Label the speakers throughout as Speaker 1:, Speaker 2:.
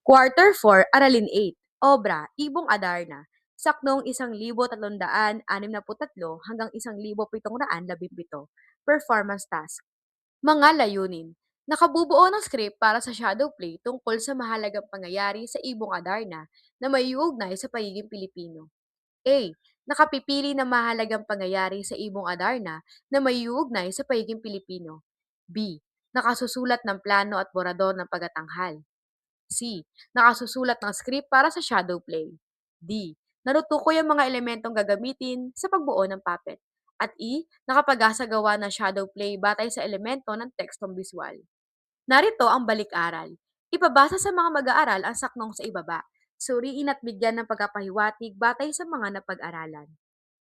Speaker 1: Quarter 4, Aralin 8, Obra, Ibong Adarna, Saknong 1,363 hanggang 1,717. Performance task. Mga layunin. Nakabubuo ng script para sa shadow play tungkol sa mahalagang pangyayari sa Ibong Adarna na may uugnay sa pagiging Pilipino. A. Nakapipili ng mahalagang pangyayari sa Ibong Adarna na may uugnay sa pagiging Pilipino. B. Nakasusulat ng plano at borador ng pagtatanghal. C. Nakasusulat ng script para sa shadow play. D. Narutukoy ang mga elementong gagamitin sa pagbuo ng puppet. At E. Nakapag-asagawa ng shadow play batay sa elemento ng tekstong biswal. Narito ang balik-aral. Ipabasa sa mga mag-aaral ang saknong sa ibaba. Suriin at bigyan ng pagkapahiwatig batay sa mga napag-aralan.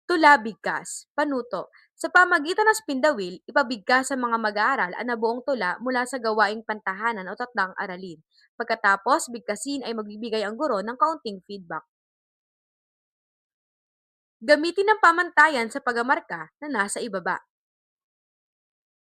Speaker 1: Tula bigkas, panuto. Sa pamagitan ng spin the wheel, ipabigkas sa mga mag-aaral ang nabuong tula mula sa gawaing pantahanan o tatlang aralin. Pagkatapos, bigkasin ay magbibigay ang guro ng kaunting feedback. Gamitin ang pamantayan sa pagamarka na nasa ibaba.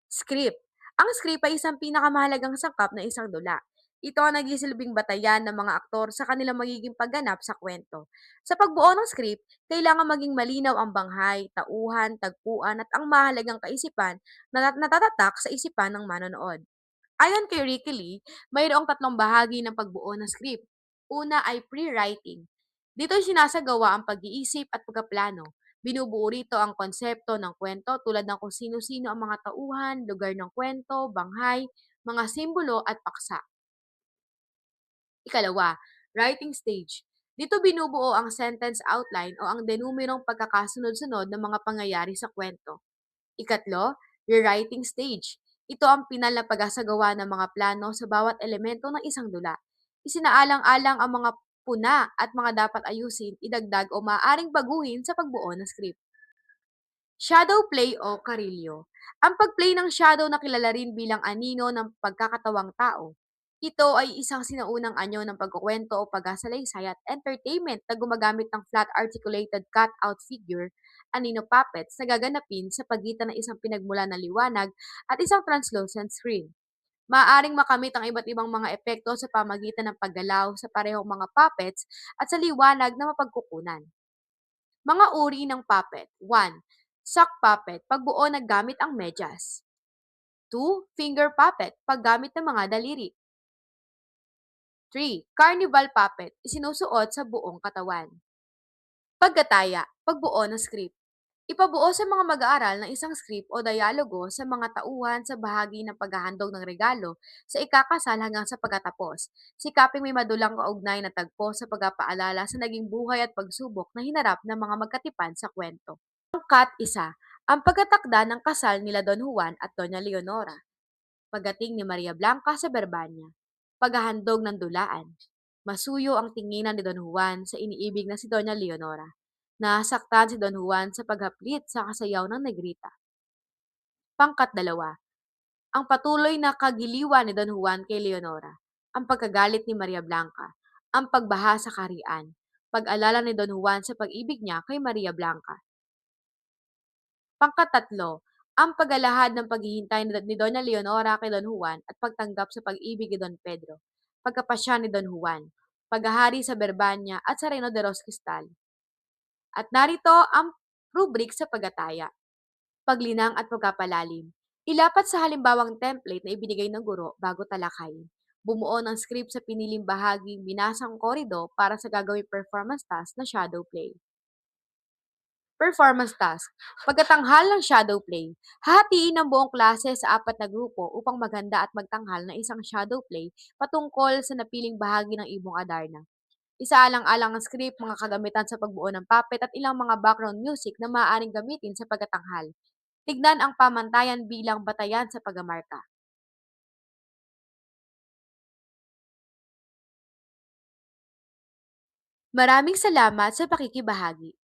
Speaker 1: Script. Ang script ay isang pinakamahalagang sangkap ng isang dula. Ito ang nagsisilbing batayan ng mga aktor sa kanilang magiging pagganap sa kwento. Sa pagbuo ng script, kailangan maging malinaw ang banghay, tauhan, tagpuan at ang mahalagang kaisipan na natatatak sa isipan ng manonood. Ayon kay Ricky Lee, mayroong tatlong bahagi ng pagbuo ng script. Una ay pre-writing. Dito ay sinasagawa ang pag-iisip at pagkaplano. Binubuo rito ang konsepto ng kwento tulad ng kung sino-sino ang mga tauhan, lugar ng kwento, banghay, mga simbolo at paksa. Ikalawa, writing stage. Dito binubuo ang sentence outline o ang denumerong pagkakasunod-sunod ng mga pangyayari sa kwento. Ikatlo, rewriting stage. Ito ang pinal na pag-asagawa ng mga plano sa bawat elemento ng isang dula. Isinaalang-alang ang mga puna at mga dapat ayusin, idagdag o maaaring baguhin sa pagbuo ng script. Shadow play o karilyo. Ang pagplay ng shadow na kilala rin bilang anino ng pagkakatawang tao. Ito ay isang sinaunang anyo ng pagkukwento o pag-asalaysay at entertainment na gumagamit ng flat articulated cut-out figure, anino puppets na gaganapin sa pagitan ng isang pinagmula na liwanag at isang translucent screen. Maaaring makamit ang iba't ibang mga epekto sa pamagitan ng paggalaw sa parehong mga puppets at sa liwanag na mapagkukunan. Mga uri ng puppet. 1. Sock puppet, pagbuo na gamit ang medyas. 2. Finger puppet, paggamit ng mga daliri. 3. Carnival puppet, isinusuot sa buong katawan. Paggataya, pagbuo ng script. Ipabuo sa mga mag-aaral ng isang script o dialogo sa mga tauhan sa bahagi ng paghahandog ng regalo sa ikakasal hanggang sa pagkatapos. Sikaping may madulang kaugnay na tagpo sa pagpapaalala sa naging buhay at pagsubok na hinarap ng mga magkatipan sa kwento. Pangkat isa, ang pagkatakda ng kasal nila Don Juan at Doña Leonora. Pagdating ni Maria Blanca sa Berbanya. Paghahandog ng dulaan. Masuyo ang tinginan ni Don Juan sa iniibig na si Doña Leonora. Nasaktan si Don Juan sa paghaplit sa kasayaw ng negrita. Pangkat dalawa, ang patuloy na kagiliwan ni Don Juan kay Leonora. Ang pagkagalit ni Maria Blanca. Ang pagbaha sa kaharian. Pag-alala ni Don Juan sa pag-ibig niya kay Maria Blanca. Pangkatatlo, ang pag-alahad ng paghihintay ni Doña Leonora kay Don Juan at pagtanggap sa pag-ibig ni Don Pedro, pagkapasya ni Don Juan, paghahari sa Berbanya at sa Reino de los Cristal. At narito ang rubrik sa paggataya, paglinang at pagkapalalim. Ilapat sa halimbawang template na ibinigay ng guro bago talakayin. Bumuo ng script sa piniling bahaging binasang korido para sa gagawing performance task na shadow play. Performance task. Pagkatanghal ng shadow play, hahatiin ang buong klase sa 4 na grupo upang maghanda at magtanghal ng isang shadow play patungkol sa napiling bahagi ng Ibong Adarna. Isaalang-alang ang script, mga kagamitan sa pagbuo ng puppet at ilang mga background music na maaaring gamitin sa pagkatanghal. Tignan ang pamantayan bilang batayan sa pagamarka. Maraming salamat sa pakikibahagi.